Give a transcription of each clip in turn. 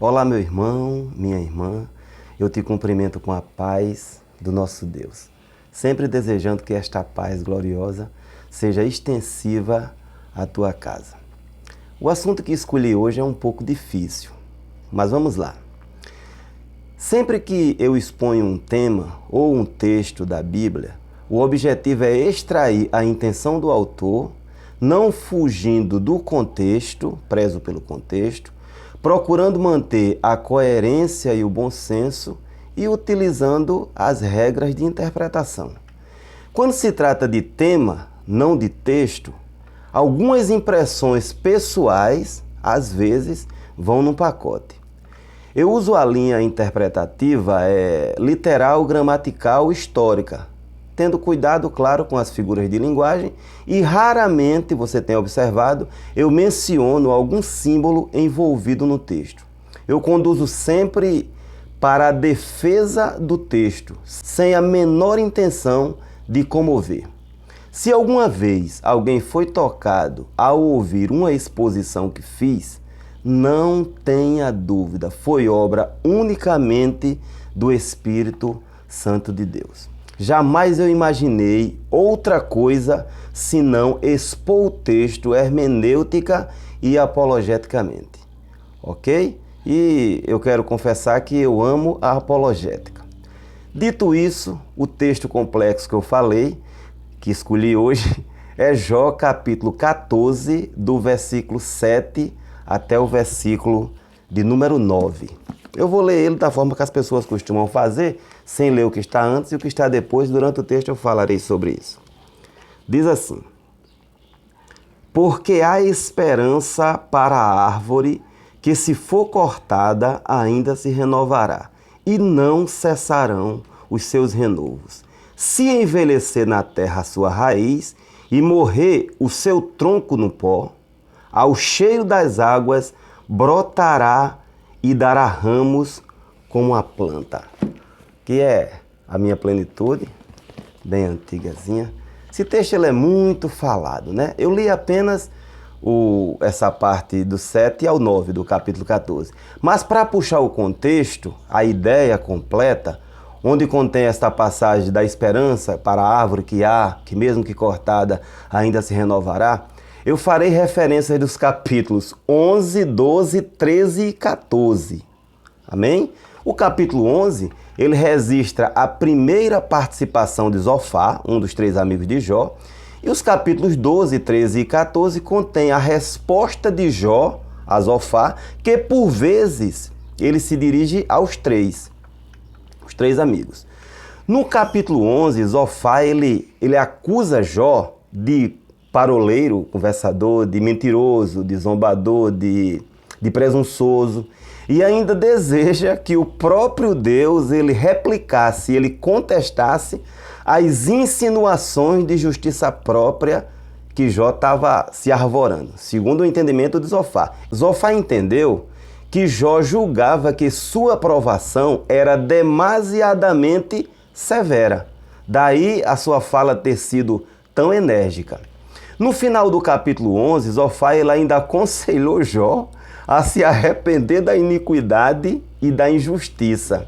Olá, meu irmão, minha irmã, eu te cumprimento com a paz do nosso Deus, sempre desejando que esta paz gloriosa seja extensiva à tua casa. O assunto que escolhi hoje é um pouco difícil, mas vamos lá. Sempre que eu exponho um tema ou um texto da Bíblia, o objetivo é extrair a intenção do autor, não fugindo do contexto, prezo pelo contexto, procurando manter a coerência e o bom senso e utilizando as regras de interpretação. Quando se trata de tema, não de texto, algumas impressões pessoais, às vezes, vão no pacote. Eu uso a linha interpretativa literal, gramatical, histórica, tendo cuidado, claro, com as figuras de linguagem e raramente, você tem observado, eu menciono algum símbolo envolvido no texto. Eu conduzo sempre para a defesa do texto, sem a menor intenção de comover. Se alguma vez alguém foi tocado ao ouvir uma exposição que fiz, não tenha dúvida, foi obra unicamente do Espírito Santo de Deus. Jamais eu imaginei outra coisa senão expor o texto hermenêutica e apologeticamente, ok? E eu quero confessar que eu amo a apologética. Dito isso, o texto complexo que eu falei, que escolhi hoje, é Jó capítulo 14, do versículo 7 até o versículo de número 9. Eu vou ler ele da forma que as pessoas costumam fazer, sem ler o que está antes e o que está depois. Durante o texto eu falarei sobre isso. Diz assim: porque há esperança para a árvore que, se for cortada, ainda se renovará, e não cessarão os seus renovos. Se envelhecer na terra a sua raiz e morrer o seu tronco no pó, ao cheiro das águas brotará e dará ramos como a planta. Que é a minha plenitude, bem antigazinha. Esse texto ele é muito falado, né? Eu li apenas essa parte do 7 ao 9 do capítulo 14. Mas para puxar o contexto, a ideia completa, onde contém esta passagem da esperança para a árvore que mesmo que cortada, ainda se renovará, eu farei referência dos capítulos 11, 12, 13 e 14. Amém? O capítulo 11, ele registra a primeira participação de Zofar, um dos 3 amigos de Jó, e os capítulos 12, 13 e 14 contêm a resposta de Jó a Zofar, que por vezes ele se dirige aos 3, os 3 amigos. No capítulo 11, Zofar ele acusa Jó de paroleiro, conversador, de mentiroso, de zombador, de presunçoso, e ainda deseja que o próprio Deus ele replicasse, ele contestasse as insinuações de justiça própria que Jó estava se arvorando, segundo o entendimento de Zofar. Zofar entendeu que Jó julgava que sua provação era demasiadamente severa, daí a sua fala ter sido tão enérgica. No final do capítulo 11, Zofar ele ainda aconselhou Jó a se arrepender da iniquidade e da injustiça,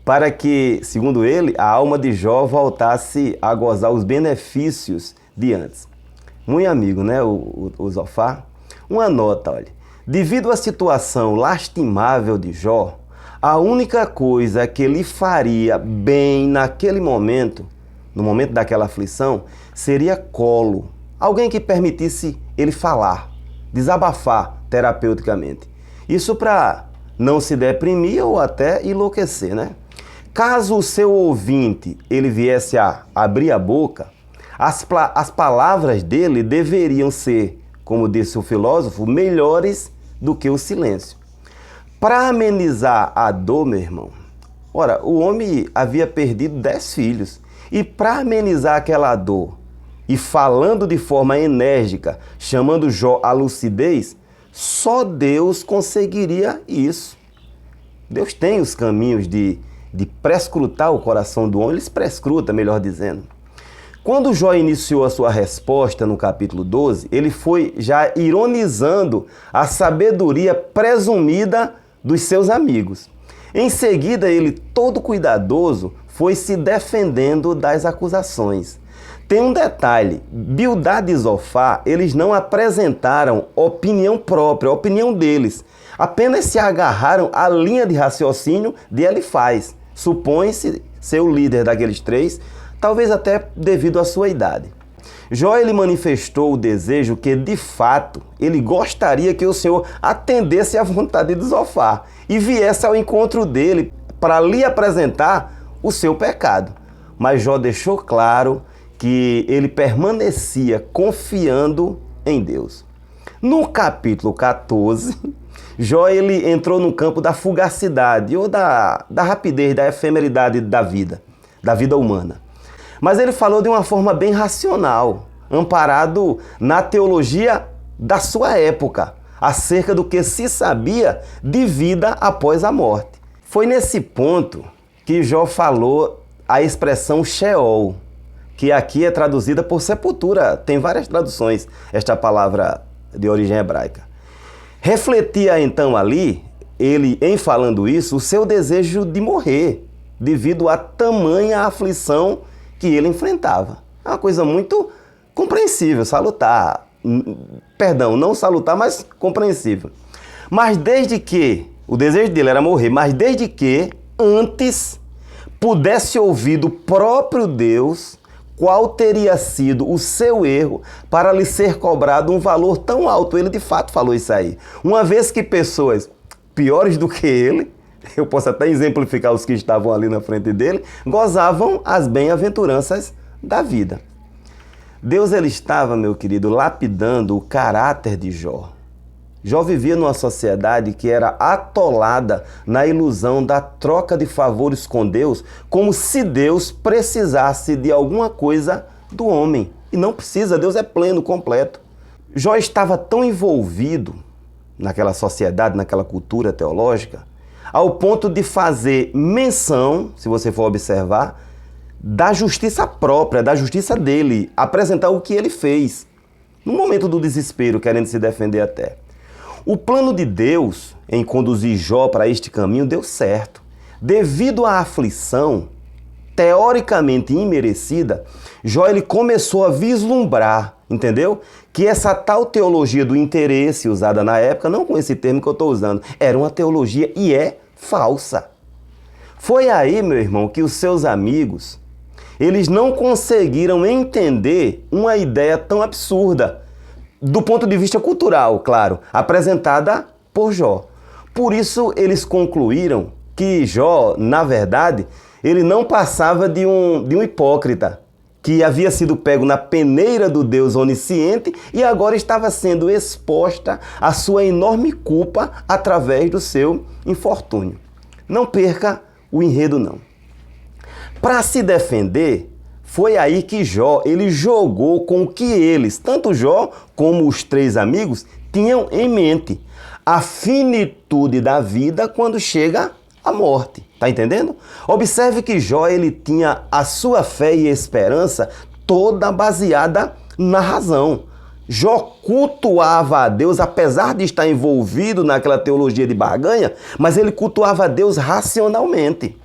para que, segundo ele, a alma de Jó voltasse a gozar os benefícios de antes. Muito amigo, né, o Zofar? Uma nota, olha. Devido à situação lastimável de Jó, a única coisa que lhe faria bem naquele momento, no momento daquela aflição, seria colo. Alguém que permitisse ele falar, desabafar terapeuticamente. Isso para não se deprimir ou até enlouquecer, né? Caso o seu ouvinte ele viesse a abrir a boca, as palavras dele deveriam ser, como disse o filósofo, melhores do que o silêncio. Para amenizar a dor, meu irmão, ora, o homem havia perdido 10 filhos. E para amenizar aquela dor, e falando de forma enérgica, chamando Jó à lucidez, só Deus conseguiria isso. Deus tem os caminhos de prescrutar o coração do homem, ele se prescruta, melhor dizendo. Quando Jó iniciou a sua resposta no capítulo 12, ele foi já ironizando a sabedoria presumida dos seus amigos. Em seguida, ele, todo cuidadoso, foi se defendendo das acusações. Tem um detalhe, Bildad e Zofar, eles não apresentaram opinião própria, opinião deles. Apenas se agarraram à linha de raciocínio de Elifaz. Supõe-se ser o líder daqueles três, talvez até devido à sua idade. Jó, ele manifestou o desejo que, de fato, ele gostaria que o Senhor atendesse à vontade de Zofar e viesse ao encontro dele para lhe apresentar o seu pecado. Mas Jó deixou claro que ele permanecia confiando em Deus. No capítulo 14, Jó ele entrou no campo da fugacidade ou da rapidez, da efemeridade da vida humana. Mas ele falou de uma forma bem racional, amparado na teologia da sua época, acerca do que se sabia de vida após a morte. Foi nesse ponto que Jó falou a expressão Sheol, que aqui é traduzida por sepultura. Tem várias traduções, esta palavra de origem hebraica. Refletia então ali, ele em falando isso, o seu desejo de morrer, devido à tamanha aflição que ele enfrentava. É uma coisa muito compreensível, salutar. Perdão, não salutar, mas compreensível. Mas desde que, o desejo dele era morrer, mas desde que antes pudesse ouvir do próprio Deus qual teria sido o seu erro para lhe ser cobrado um valor tão alto. Ele de fato falou isso aí. Uma vez que pessoas piores do que ele, eu posso até exemplificar os que estavam ali na frente dele, gozavam as bem-aventuranças da vida. Deus ele estava, meu querido, lapidando o caráter de Jó. Jó vivia numa sociedade que era atolada na ilusão da troca de favores com Deus, como se Deus precisasse de alguma coisa do homem. E não precisa, Deus é pleno, completo. Jó estava tão envolvido naquela sociedade, naquela cultura teológica, ao ponto de fazer menção, se você for observar, da justiça própria, da justiça dele, apresentar o que ele fez, no momento do desespero, querendo se defender até. O plano de Deus em conduzir Jó para este caminho deu certo. Devido à aflição, teoricamente imerecida, Jó ele começou a vislumbrar, entendeu? Que essa tal teologia do interesse usada na época, não com esse termo que eu estou usando, era uma teologia e é falsa. Foi aí, meu irmão, que os seus amigos, eles não conseguiram entender uma ideia tão absurda, do ponto de vista cultural, claro, apresentada por Jó. Por isso, eles concluíram que Jó, na verdade, ele não passava de um hipócrita, que havia sido pego na peneira do Deus onisciente e agora estava sendo exposta à sua enorme culpa através do seu infortúnio. Não perca o enredo, não. Para se defender, foi aí que Jó ele jogou com o que eles, tanto Jó como os três amigos, tinham em mente: a finitude da vida quando chega a morte. Tá entendendo? Observe que Jó ele tinha a sua fé e esperança toda baseada na razão. Jó cultuava a Deus, apesar de estar envolvido naquela teologia de barganha, mas ele cultuava a Deus racionalmente.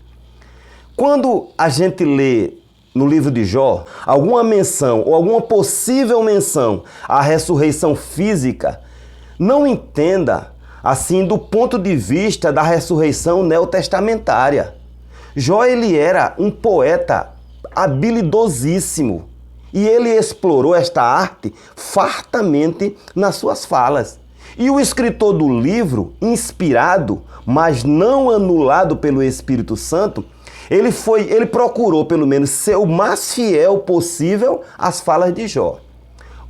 Quando a gente lê no livro de Jó alguma menção ou alguma possível menção à ressurreição física, não entenda assim do ponto de vista da ressurreição neotestamentária. Jó ele era um poeta habilidosíssimo e ele explorou esta arte fartamente nas suas falas. E o escritor do livro, inspirado, mas não anulado pelo Espírito Santo, ele procurou pelo menos ser o mais fiel possível às falas de Jó.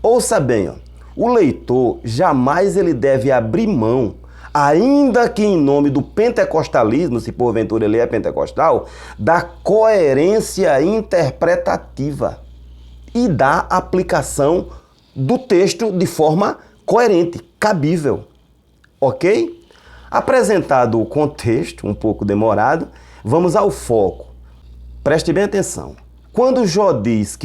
Ouça bem, o leitor jamais ele deve abrir mão, ainda que em nome do pentecostalismo, se porventura ele é pentecostal, da coerência interpretativa e da aplicação do texto de forma coerente, cabível. Ok? Apresentado o contexto, um pouco demorado, vamos ao foco. Preste bem atenção. Quando Jó diz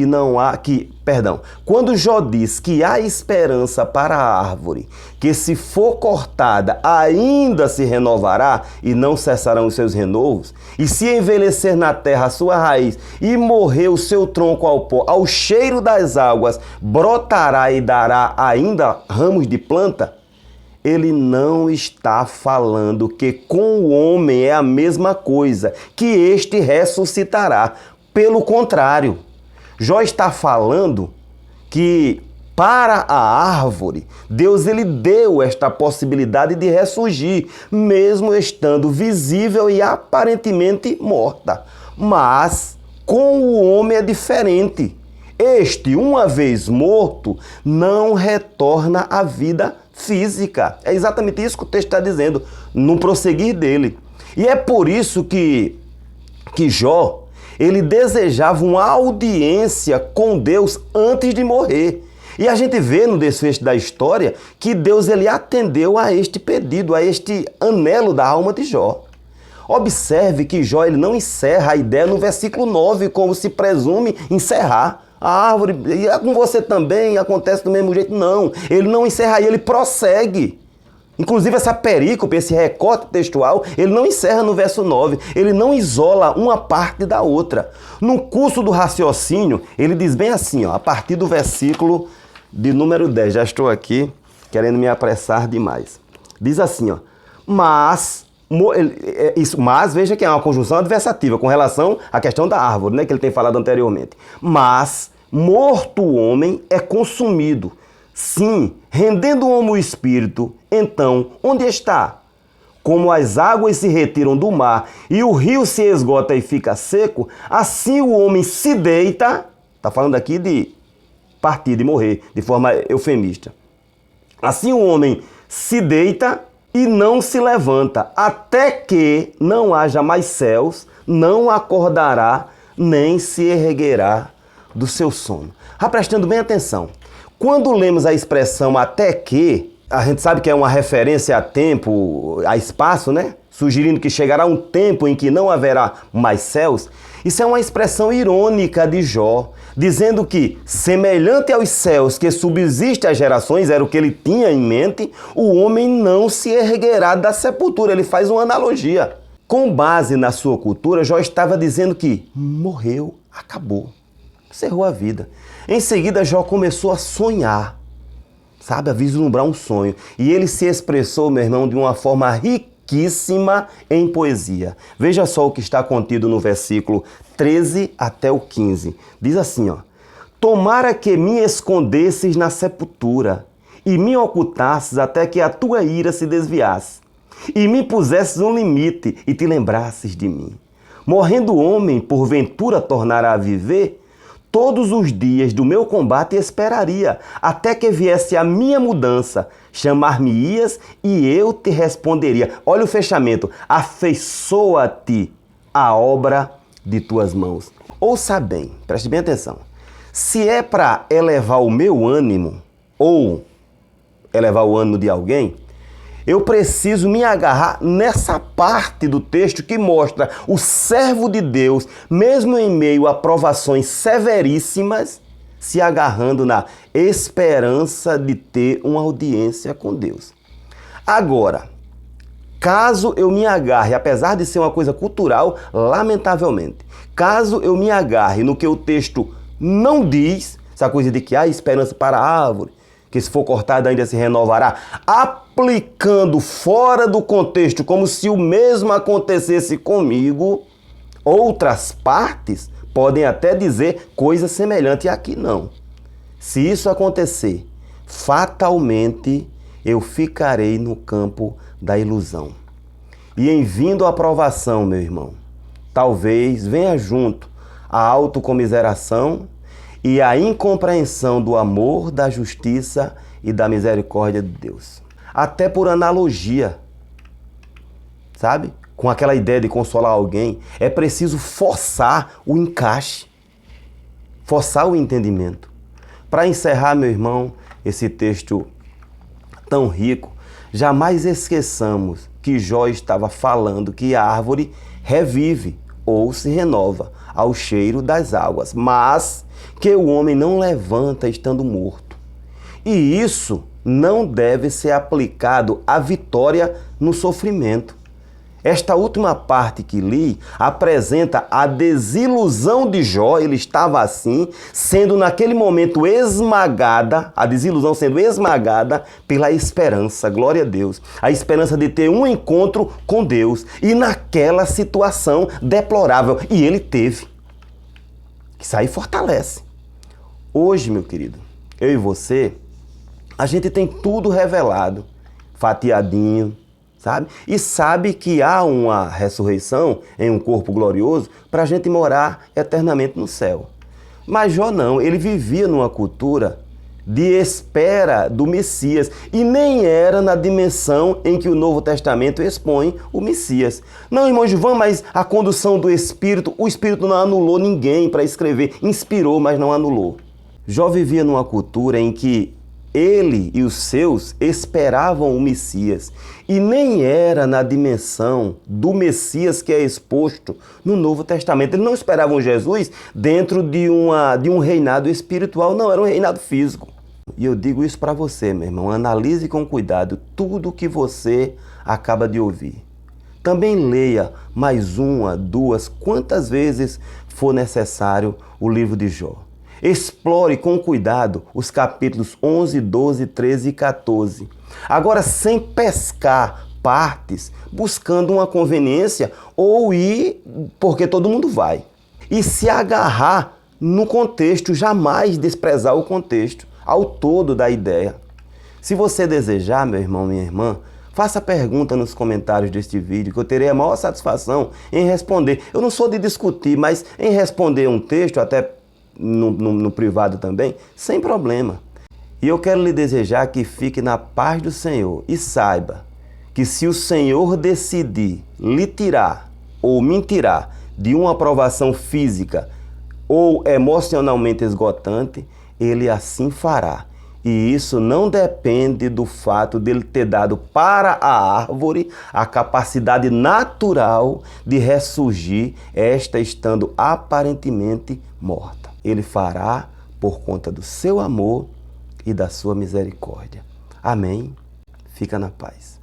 quando Jó diz que há esperança para a árvore, que se for cortada ainda se renovará e não cessarão os seus renovos, e se envelhecer na terra a sua raiz e morrer o seu tronco ao pó, ao cheiro das águas brotará e dará ainda ramos de planta, ele não está falando que com o homem é a mesma coisa, que este ressuscitará. Pelo contrário, Jó está falando que para a árvore, Deus ele deu esta possibilidade de ressurgir, mesmo estando visível e aparentemente morta. Mas com o homem é diferente. Este, uma vez morto, não retorna à vida física. É exatamente isso que o texto está dizendo, no prosseguir dele. E é por isso que Jó, ele desejava uma audiência com Deus antes de morrer. E a gente vê no desfecho da história que Deus ele atendeu a este pedido, a este anelo da alma de Jó. Observe que Jó ele não encerra a ideia no versículo 9, como se presume encerrar. A árvore, e com você também acontece do mesmo jeito. Não, ele não encerra aí, ele prossegue. Inclusive essa perícope, esse recorte textual, ele não encerra no verso 9, ele não isola uma parte da outra. No curso do raciocínio, ele diz bem assim, a partir do versículo de número 10, já estou aqui querendo me apressar demais. Diz assim, mas veja que é uma conjunção adversativa com relação à questão da árvore, né, que ele tem falado anteriormente. Mas, morto o homem é consumido. Sim, rendendo o homem o espírito, então, onde está? Como as águas se retiram do mar e o rio se esgota e fica seco, assim o homem se deita, está falando aqui de partir, de morrer, de forma eufemista. Assim o homem se deita e não se levanta, até que não haja mais céus, não acordará, nem se erguerá do seu sono. Prestando bem atenção. Quando lemos a expressão até que, a gente sabe que é uma referência a tempo, a espaço, né? Sugerindo que chegará um tempo em que não haverá mais céus. Isso é uma expressão irônica de Jó, dizendo que, semelhante aos céus que subsiste às gerações, era o que ele tinha em mente, o homem não se erguerá da sepultura. Ele faz uma analogia. Com base na sua cultura, Jó estava dizendo que morreu, acabou, encerrou a vida. Em seguida, Jó começou a sonhar, sabe, a vislumbrar um sonho. E ele se expressou, meu irmão, de uma forma riquíssima em poesia. Veja só o que está contido no versículo 13 até o 15. Diz assim, tomara que me escondesses na sepultura e me ocultasses até que a tua ira se desviasse e me pusesses um limite e te lembrasses de mim. Morrendo o homem, porventura tornará a viver? Todos os dias do meu combate esperaria, até que viesse a minha mudança. Chamar-me-ias e eu te responderia. Olha o fechamento. Afeiçoa-te a obra de tuas mãos. Ouça bem, preste bem atenção. Se é para elevar o meu ânimo, ou elevar o ânimo de alguém, eu preciso me agarrar nessa parte do texto que mostra o servo de Deus, mesmo em meio a provações severíssimas, se agarrando na esperança de ter uma audiência com Deus. Agora, caso eu me agarre, apesar de ser uma coisa cultural, lamentavelmente, caso eu me agarre no que o texto não diz, essa coisa de que há esperança para a árvore, que se for cortada ainda se renovará, aplicando fora do contexto, como se o mesmo acontecesse comigo, outras partes podem até dizer coisa semelhante, e aqui não. Se isso acontecer, fatalmente eu ficarei no campo da ilusão. E em vindo a provação, meu irmão, talvez venha junto a autocomiseração e a incompreensão do amor, da justiça e da misericórdia de Deus. Até por analogia, sabe? Com aquela ideia de consolar alguém, é preciso forçar o encaixe, forçar o entendimento. Para encerrar, meu irmão, esse texto tão rico, jamais esqueçamos que Jó estava falando que a árvore revive ou se renova ao cheiro das águas, mas que o homem não levanta estando morto. E isso não deve ser aplicado à vitória no sofrimento. Esta última parte que li apresenta a desilusão de Jó. Ele estava assim, sendo naquele momento esmagada, a desilusão sendo esmagada pela esperança, glória a Deus. A esperança de ter um encontro com Deus e naquela situação deplorável. E ele teve. Isso aí fortalece. Hoje, meu querido, eu e você, a gente tem tudo revelado, fatiadinho, sabe? E sabe que há uma ressurreição em um corpo glorioso para a gente morar eternamente no céu. Mas Jó não, ele vivia numa cultura de espera do Messias e nem era na dimensão em que o Novo Testamento expõe o Messias. Não, irmão Gilvan, mas a condução do Espírito, o Espírito não anulou ninguém para escrever, inspirou, mas não anulou. Jó vivia numa cultura em que ele e os seus esperavam o Messias e nem era na dimensão do Messias que é exposto no Novo Testamento. Eles não esperavam Jesus dentro de um reinado espiritual, não, era um reinado físico. E eu digo isso para você, meu irmão, analise com cuidado tudo o que você acaba de ouvir. Também leia mais uma, duas, quantas vezes for necessário o livro de Jó. Explore com cuidado os capítulos 11, 12, 13 e 14. Agora, sem pescar partes, buscando uma conveniência ou ir porque todo mundo vai. E se agarrar no contexto, jamais desprezar o contexto, ao todo da ideia. Se você desejar, meu irmão, minha irmã, faça pergunta nos comentários deste vídeo, que eu terei a maior satisfação em responder. Eu não sou de discutir, mas em responder um texto, até no privado também, sem problema. E eu quero lhe desejar que fique na paz do Senhor e saiba que se o Senhor decidir lhe tirar ou me tirar de uma aprovação física ou emocionalmente esgotante, Ele assim fará. E isso não depende do fato dele ter dado para a árvore a capacidade natural de ressurgir, esta estando aparentemente morta. Ele fará por conta do seu amor e da sua misericórdia. Amém? Fica na paz.